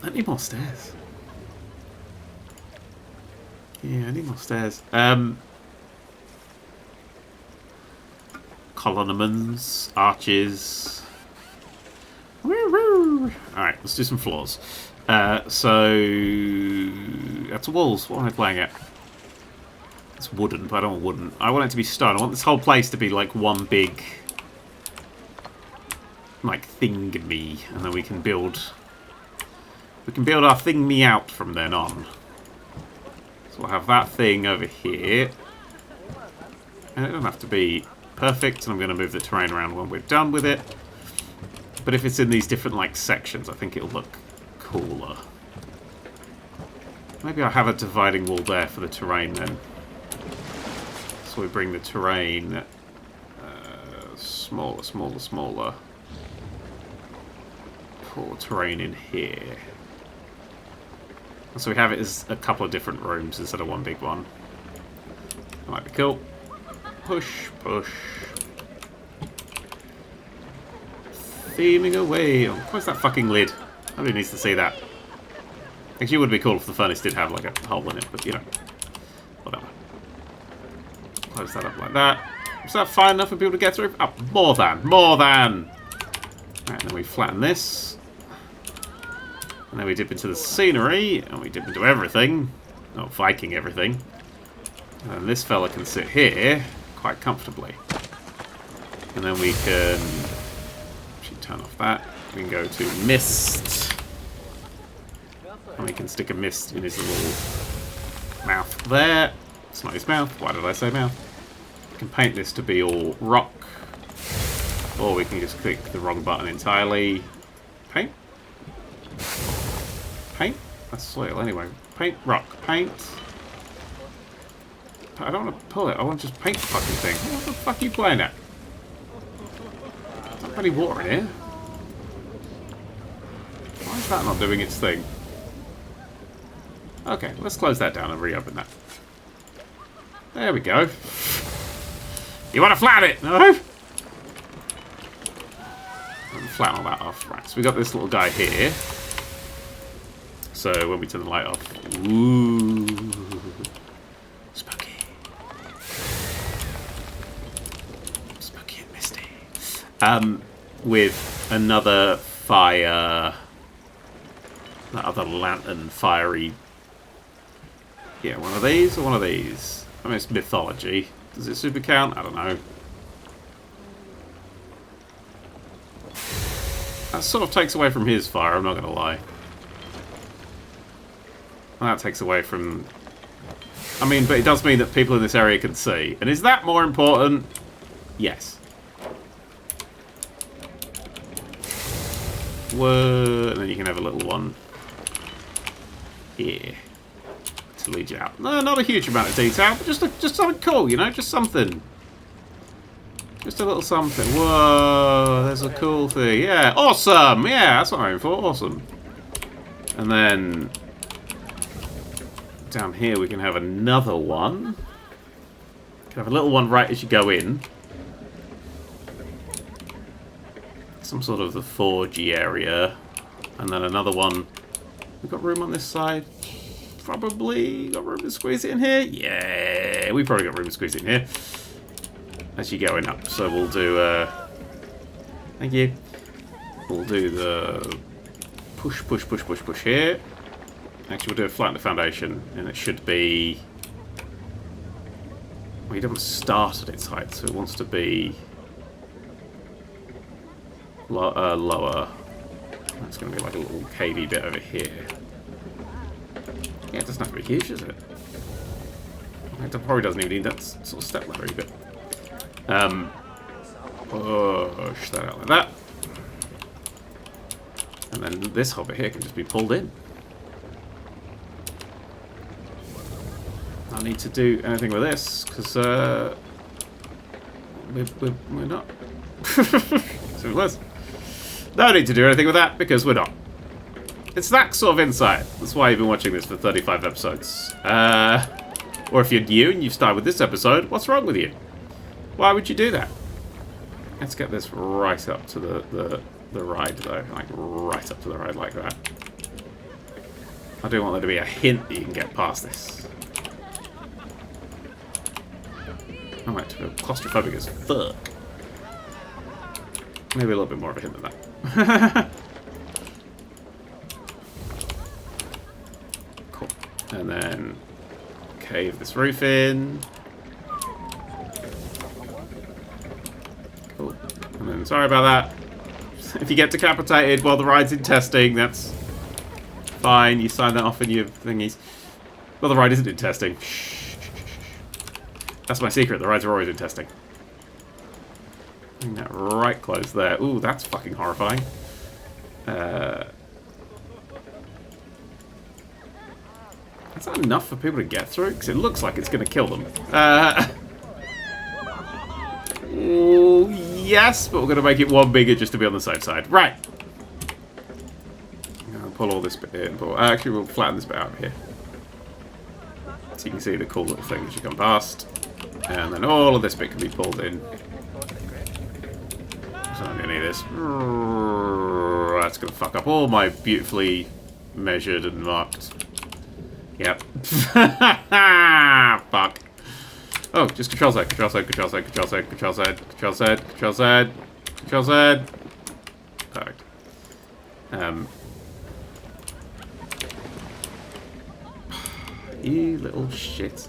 I need more stairs. Yeah, I need more stairs. Colonnaments, arches. Alright, let's do some floors. So that's walls. What am I playing at? It's wooden, but I don't want wooden. I want it to be stone. I want this whole place to be like one big, like, thing-me, and then we can build our thing-me out from then on. So we'll have that thing over here, and it doesn't have to be perfect. And I'm going to move the terrain around when we're done with it. But if it's in these different, like, sections, I think it'll look cooler. Maybe I'll have a dividing wall there for the terrain then. So we bring the terrain smaller. Pour terrain in here. And so we have it as a couple of different rooms instead of one big one. That might be cool. Push. Theming away. Oh, where's that fucking lid? Nobody needs to see that. Actually, it would be cool if the furnace did have like a hole in it, but you know, whatever. Close that up like that. Is that fine enough for people to get through? Oh, more than. Right, then we flatten this. And then we dip into the scenery, and we dip into everything. Oh, Viking everything. And then this fella can sit here quite comfortably. And then we can actually turn off that. We can go to mist. And we can stick a mist in his little mouth there. It's not his mouth. Why did I say mouth? We can paint this to be all rock. Or we can just click the wrong button entirely. Paint? Paint? That's soil anyway. Paint, rock, paint. I don't want to pull it. I want to just paint the fucking thing. What the fuck are you playing at? There's not any water in here. Why is that not doing its thing? Okay, let's close that down and reopen that. There we go. You want to flatten it? No? Flatten all that off. Right, so we got this little guy here. So when we turn the light off, ooh, spooky, spooky and misty. With another fire, that other lantern fiery. Yeah, one of these or one of these. I mean, it's mythology. Does it super count? I don't know. That sort of takes away from his fire, I'm not going to lie. And that takes away from... I mean, but it does mean that people in this area can see. And is that more important? Yes. Whoa, and then you can have a little one here to lead you out. No, not a huge amount of detail, but just something cool, you know? Just something. Just a little something. Whoa, there's a cool thing. Yeah, awesome! Yeah, that's what I'm aiming for. Awesome. And then down here we can have another one. We can have a little one right as you go in. Some sort of the forgy area. And then another one. We've got room on this side. Probably got room to squeeze it in here. Yeah, we probably got room to squeeze it in here. As you're going up. So we'll do, thank you. We'll do the push here. Actually, we'll do a flatten the foundation, and it should be... Well, you don't want to start at its height, so it wants to be lower. That's going to be like a little cavey bit over here. Yeah, it doesn't have to be huge, does it? It probably doesn't even need that sort of step ladder bit. Push that out like that. And then this hobbit here can just be pulled in. I don't need to do anything with this, because we're not. So let's... No need to do anything with that, because we're not. It's that sort of insight. That's why you've been watching this for 35 episodes. Or if you're new and you've started with this episode, what's wrong with you? Why would you do that? Let's get this right up to the ride, though. Like, right up to the ride like that. I do want there to be a hint that you can get past this. I might feel claustrophobic as fuck. Maybe a little bit more of a hint than that. Cool. And then cave this roof in. Cool. And then sorry about that. If you get decapitated while the ride's in testing, that's fine. You sign that off in your thingies. Well, the ride isn't in testing. That's my secret. The rides are always in testing. Bring that right close there. Ooh, that's fucking horrifying. Is that enough for people to get through? Because it looks like it's going to kill them. Ooh, yes, but we're going to make it one bigger just to be on the safe side. Right. I'm going to pull all this bit in. But actually, we'll flatten this bit out here. So you can see the cool little thing as you come past. And then all of this bit can be pulled in. So I'm going to need this. That's going to fuck up all my beautifully measured and marked. Yep. Fuck. Oh, just control Z, control Z, control Z, control Z, control Z, control Z, control Z, control Z. Perfect. You little shit.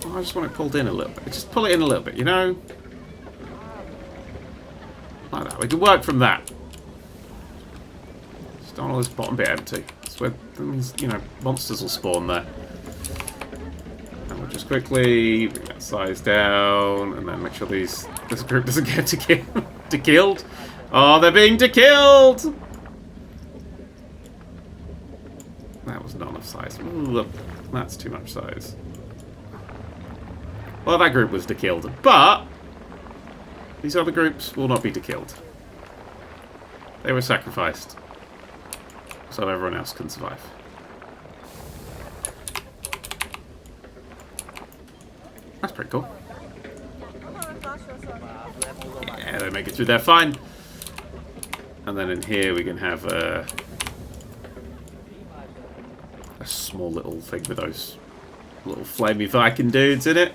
Oh, I just want it pulled in a little bit. Just pull it in a little bit, you know? we can work from that. Just don't want this bottom bit empty. That's where, that means, you know, monsters will spawn there. And we'll just quickly bring that size down, and then make sure this group doesn't get killed. Oh, they're being killed! That was not enough size. Ooh, that's too much size. Well, that group was dekilled, but these other groups will not be dekilled. They were sacrificed so everyone else can survive. That's pretty cool. Yeah, they make it through there fine. And then in here we can have a small little thing with those little flamey Viking dudes in it.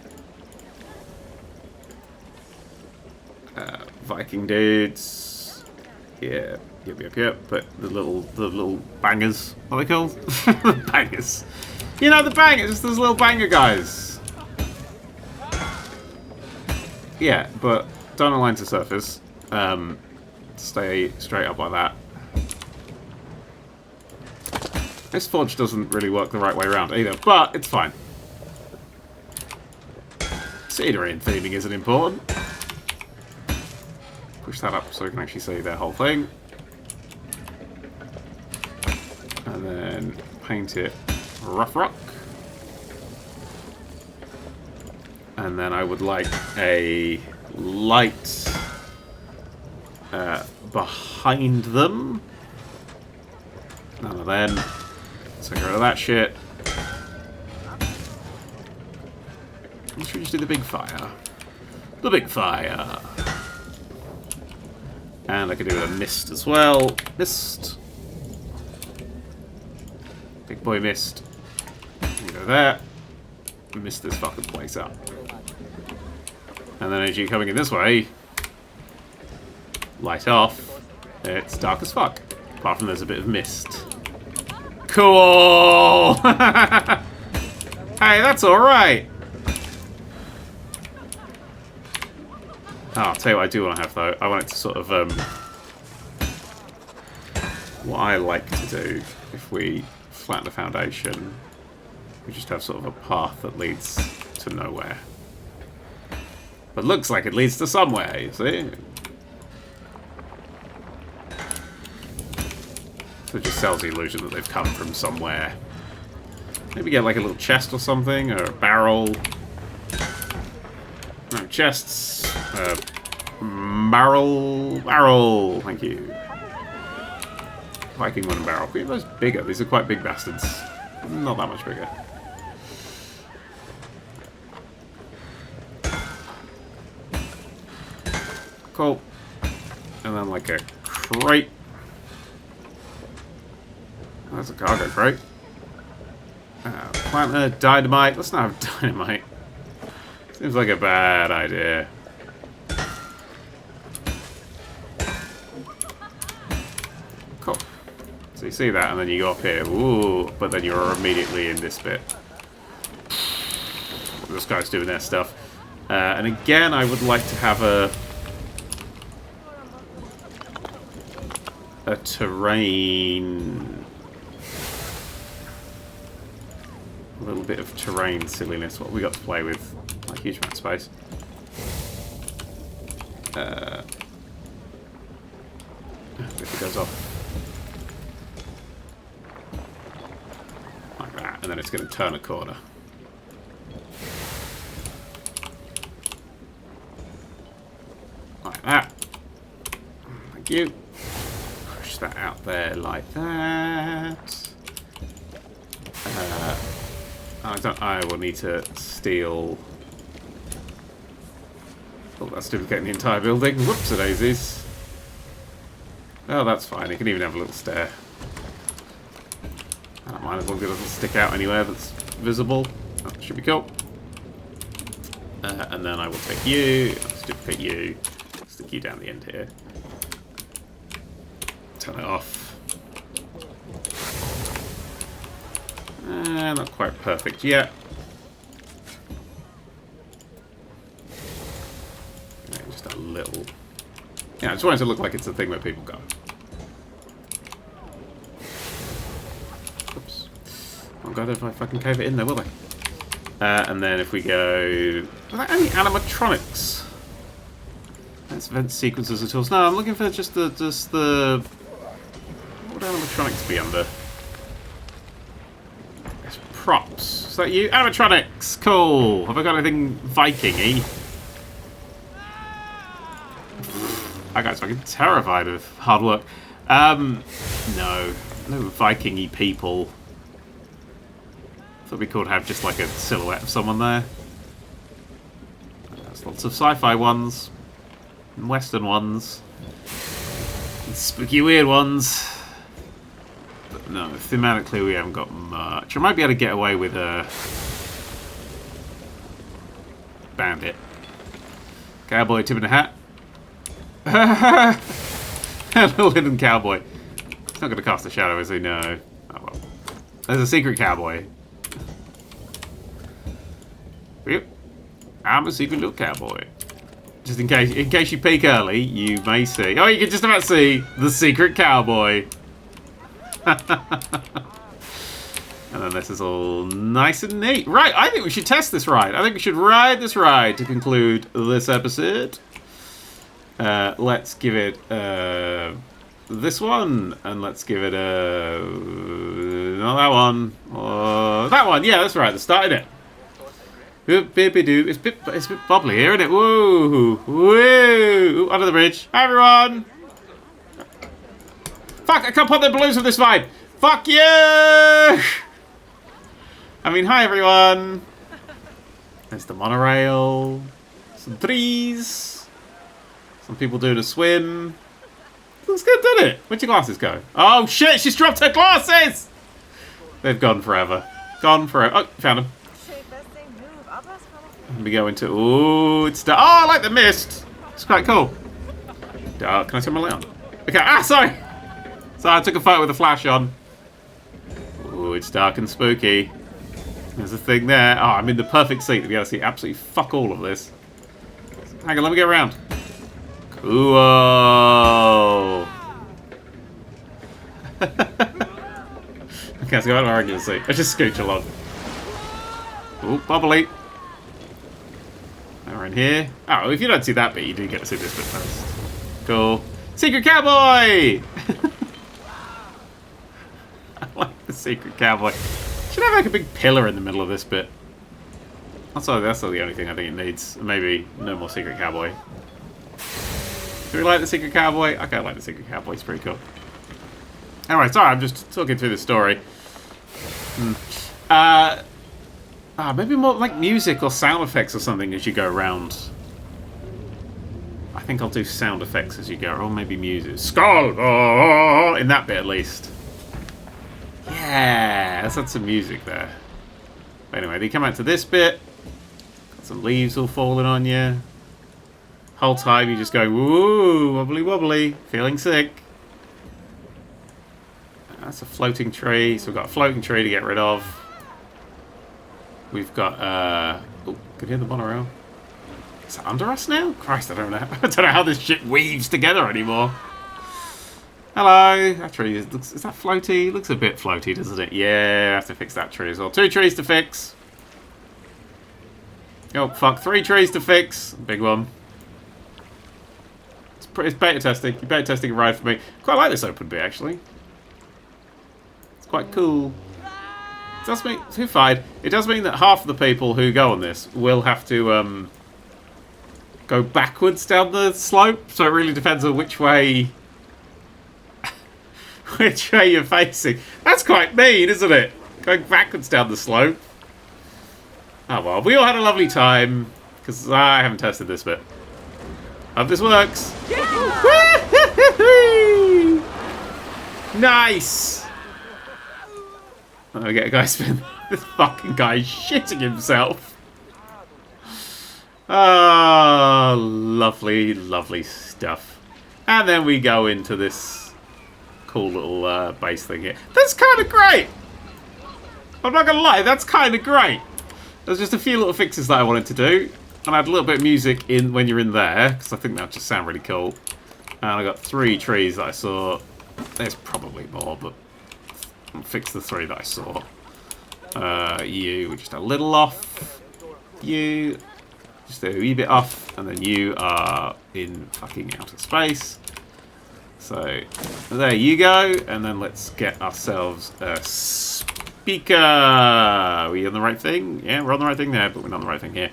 Viking dudes. Yeah, yep. But the little bangers. What are they called? The bangers. You know, the bangers. Those little banger guys. Yeah, but don't align to surface. Stay straight up like that. This forge doesn't really work the right way around either, but it's fine. Scenery and theming isn't important. Push that up so we can actually see their whole thing. And then paint it rough rock. And then I would like a light behind them. None of them. So get rid of that shit. Should we just do the big fire? The big fire. And I could do with a mist as well. Mist. Big boy mist. Go there. Mist this fucking place up. And then as you're coming in this way, light off. It's dark as fuck. Apart from there's a bit of mist. Cool! Hey, that's alright! Oh, I'll tell you what I do want to have though. I want it to sort of, what I like to do, if we flatten the foundation, we just have sort of a path that leads to nowhere. But looks like it leads to somewhere, you see? So it just sells the illusion that they've come from somewhere. Maybe get like a little chest or something, or a barrel. No, chests. Barrel. Thank you. Viking wooden barrel. Can we have those bigger? These are quite big bastards. Not that much bigger. Cool. And then like a crate. Oh, that's a cargo crate. Planter, dynamite. Let's not have dynamite. Seems like a bad idea. Cool. So you see that, and then you go up here. Ooh, but then you're immediately in this bit. Those guys doing their stuff. And again, I would like to have a terrain. A little bit of terrain silliness. What have we got to play with? Not a huge amount of space. If it goes off. Like that. And then it's going to turn a corner. Like that. Thank you. Push that out there like that. I will need to steal. Oh, that's duplicating the entire building. Whoops, daisies. Oh, that's fine. You can even have a little stair. I don't mind as long as it doesn't stick out anywhere that's visible. That should be cool. And then I will take you. Let's duplicate you. Stick you down the end here. Turn it off. Not quite perfect yet. Just a little Yeah, I just want it to look like it's a thing that people go. Oops. Oh god, if I fucking cave it in there, will they? And then if we go... Are there any animatronics? Let's vent sequences and tools. No, I'm looking for just the... What would animatronics be under? It's props. Is that you? Animatronics! Cool! Have I got anything Viking-y? That guy's fucking terrified of hard work. No. No Viking-y people. Thought it'd be cool to have just like a silhouette of someone there. There's lots of sci-fi ones. And Western ones. And spooky weird ones. But no, thematically we haven't got much. I might be able to get away with a... bandit. Cowboy tip in a hat. A little hidden cowboy. He's not going to cast a shadow, is he? No. Oh well. There's a secret cowboy. Yep. I'm a secret little cowboy. Just in case you peek early, you may see. Oh, you can just about see the secret cowboy. And then this is all nice and neat. Right, I think we should test this ride. I think we should ride this ride to conclude this episode. Let's give it this one, and let's give it not that one, or that one. Yeah, that's right. Let's start it. It's a bit bubbly here, isn't it? Woo! Woo! Under the bridge. Hi, everyone! Fuck! I can't put the balloons with this ride! Fuck you! I mean, hi, everyone! There's the monorail. Some trees. Some people doing a swim. Looks good, doesn't it? Where'd your glasses go? Oh, shit! She's dropped her glasses! They've gone forever. Gone forever. Oh, found them. We go into... Ooh, it's dark. Oh, I like the mist. It's quite cool. Dark. Can I turn my light on? Okay. Ah, sorry. Sorry, I took a photo with the flash on. Ooh, it's dark and spooky. There's a thing there. Oh, I'm in the perfect seat to be able to see absolutely fuck all of this. Hang on, let me get around. Cool. Okay, let's go out of our regular seat. Let's just scooch along. Ooh, bubbly. Now we're in here. Oh, if you don't see that bit, you do get to see this bit first. Cool. Secret cowboy! I like the secret cowboy. Should have like a big pillar in the middle of this bit. That's all the only thing I think it needs. Maybe no more secret cowboy. Do we like the secret cowboy? Okay, I like the secret cowboy. It's pretty cool. Anyway, sorry, I'm just talking through the story. Maybe more like music or sound effects or something as you go around. I think I'll do sound effects as you go, or maybe music. Skull! Oh, in that bit at least. Yeah, let's add some music there. But anyway, you come out to this bit. Got some leaves all falling on you. Whole time you just go, woo, wobbly wobbly, feeling sick. That's a floating tree, so we've got a floating tree to get rid of. We've got, oh, can you hear the monorail? Is it under us now? Christ, I don't know. I don't know how this shit weaves together anymore. Hello. That tree is that floaty? Looks a bit floaty, doesn't it? Yeah, I have to fix that tree as well. 2 trees to fix. Oh, fuck. 3 trees to fix. Big one. It's beta testing. You're beta testing a ride for me. Quite like this open bit, actually. It's quite cool. It does mean, too fine. It does mean that half of the people who go on this will have to go backwards down the slope. So it really depends on which way you're facing. That's quite mean, isn't it? Going backwards down the slope. Oh well, we all had a lovely time because I haven't tested this bit. Hope this works. Yeah! Nice. Oh, we get a guy spin. This fucking guy is shitting himself. Oh, lovely, lovely stuff. And then we go into this cool little base thing here. That's kind of great. I'm not gonna lie, that's kind of great. There's just a few little fixes that I wanted to do. And add a little bit of music in when you're in there, because I think that'll just sound really cool. And I got 3 trees that I saw. There's probably more, but I'll fix the 3 that I saw. You just a little off. You just a wee bit off, and then you are in fucking outer space. So there you go, and then let's get ourselves a speaker. Are we on the right thing? Yeah, we're on the right thing there, but we're not on the right thing here.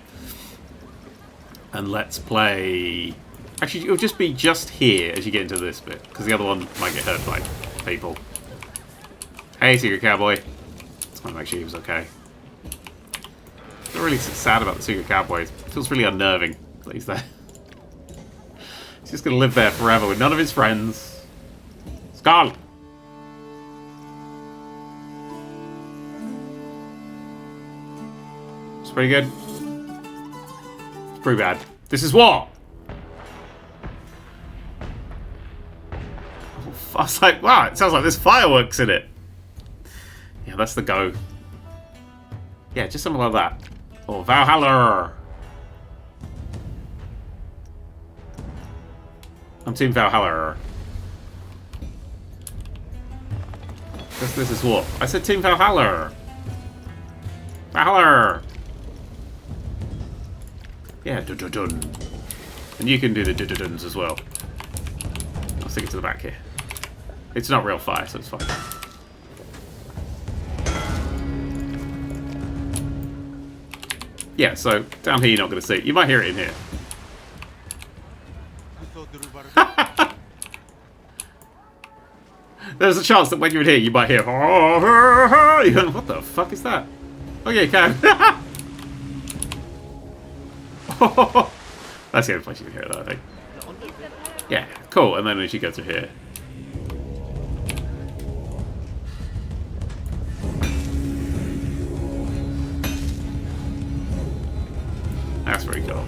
And let's play. Actually, it'll just be just here as you get into this bit, because the other one might get hurt by people. Hey, Secret Cowboy. Just want to make sure he was okay. I feel really sad about the Secret Cowboy. It feels really unnerving that he's there. He's just going to live there forever with none of his friends. Skull! It's pretty good. It's pretty bad. This is war! I was like, wow, it sounds like there's fireworks in it. Yeah, that's the go. Yeah, just something like that. Or Valhalla! I'm Team Valhalla. This is what? I said Team Valhalla. Valhalla. Yeah, dun-dun-dun. And you can do the dun-dun-duns as well. I'll stick it to the back here. It's not real fire, so it's fine. Yeah, so down here you're not going to see it. You might hear it in here. There's a chance that when you're in here, you might hear. What the fuck is that? Oh yeah, you can. That's the only place you can hear it, though, I think. Yeah, cool. And then as you go through here. That's pretty cool.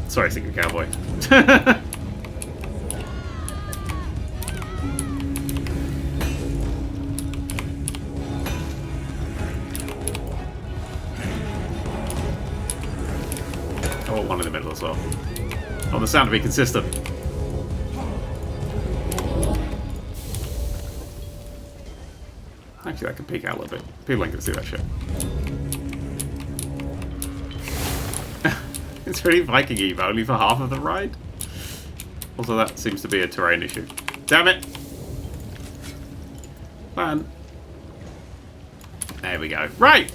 Sorry, Secret Cowboy. I want one in the middle as well. I want the sound to be consistent. Actually, that can peek out a little bit. People ain't gonna see that shit. It's really Viking-y, but only for half of the ride. Also, that seems to be a terrain issue. Damn it! Man. There we go. Right!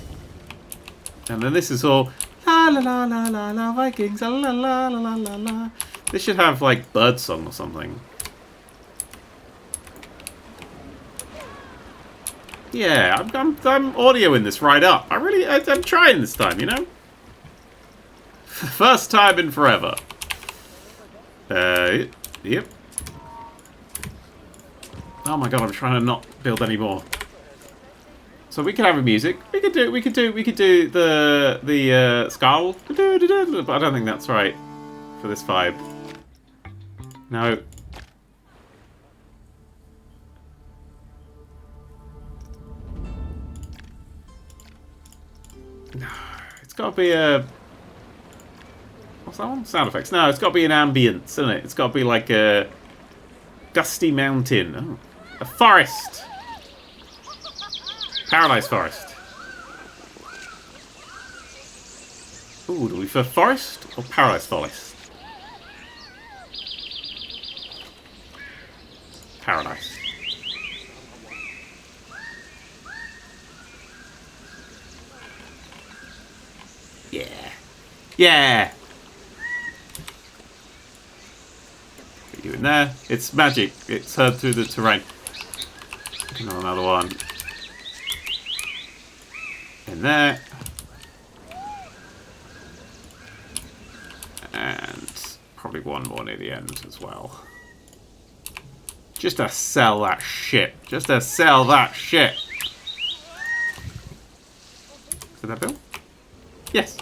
And then this is all la la la la la la Vikings, la la la la la la. This should have like birdsong or something. Yeah, I'm audioing this right up. I'm trying this time, you know? First time in forever. Yep. Oh my god, I'm trying to not build any more. So we could have a music. We could do the scowl. But I don't think that's right for this vibe. No. No, it's got to be a. What's that one? Sound effects. No, it's got to be an ambience, isn't it? It's got to be like a gusty mountain. Oh, a forest. Paradise forest. Ooh, do we prefer forest or paradise forest? Paradise. Yeah. Yeah. Put you in there. It's magic. It's heard through the terrain. Another one. In there. And probably one more near the end as well. Just to sell that shit. Just to sell that shit. Did that build? Yes.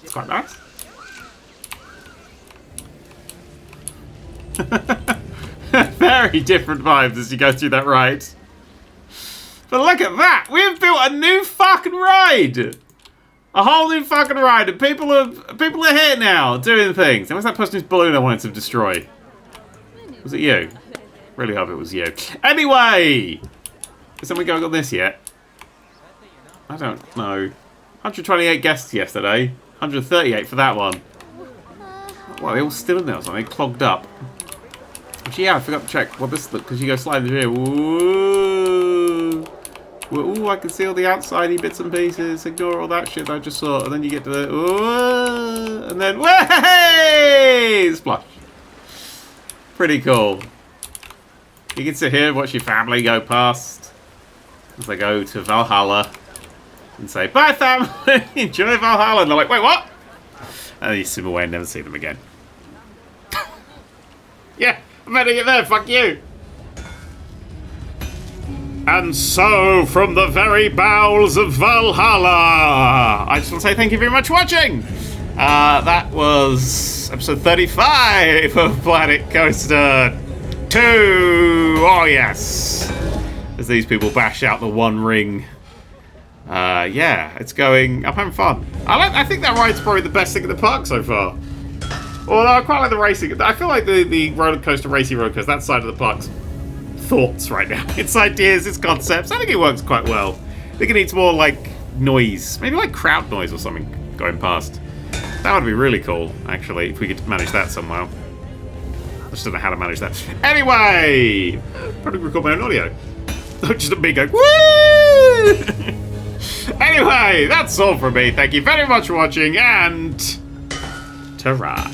It's quite nice. Very different vibes as you go through that ride. But look at that! We've built a new fucking ride! A whole new fucking ride, and people are here now, doing things. And what's that person whose balloon I wanted to destroy? Was it you? Really hope it was you. Anyway! Is someone going on this yet? I don't know. 128 guests yesterday. 138 for that one. Well, they all still in there or something, clogged up. Actually, yeah, I forgot to check what this looks, because you go sliding through here. Woo! Ooh, I can see all the outsidey bits and pieces. Ignore all that shit I just saw. And then you get to the... Ooh, and then... Way! Splash. Pretty cool. You can sit here and watch your family go past as they go to Valhalla and say, bye, family! Enjoy Valhalla! And they're like, wait, what? And then you swim away and never see them again. Yeah, I'm heading it there, fuck you! And so, from the very bowels of Valhalla, I just want to say thank you very much for watching! That was episode 35 of Planet Coaster 2! Oh yes! As these people bash out the One Ring. Yeah, it's going... I'm having fun. I think that ride's probably the best thing in the park so far. Although I quite like the racing. I feel like the roller coaster, racy roller coaster, that side of the park's thoughts right now. Its ideas, its concepts. I think it works quite well. I think it needs more, like, noise. Maybe, like, crowd noise or something going past. That would be really cool, actually, if we could manage that somehow. I just don't know how to manage that. Anyway! Probably record my own audio. Just a big go, woo! Anyway, that's all from me. Thank you very much for watching, and... ta-ra.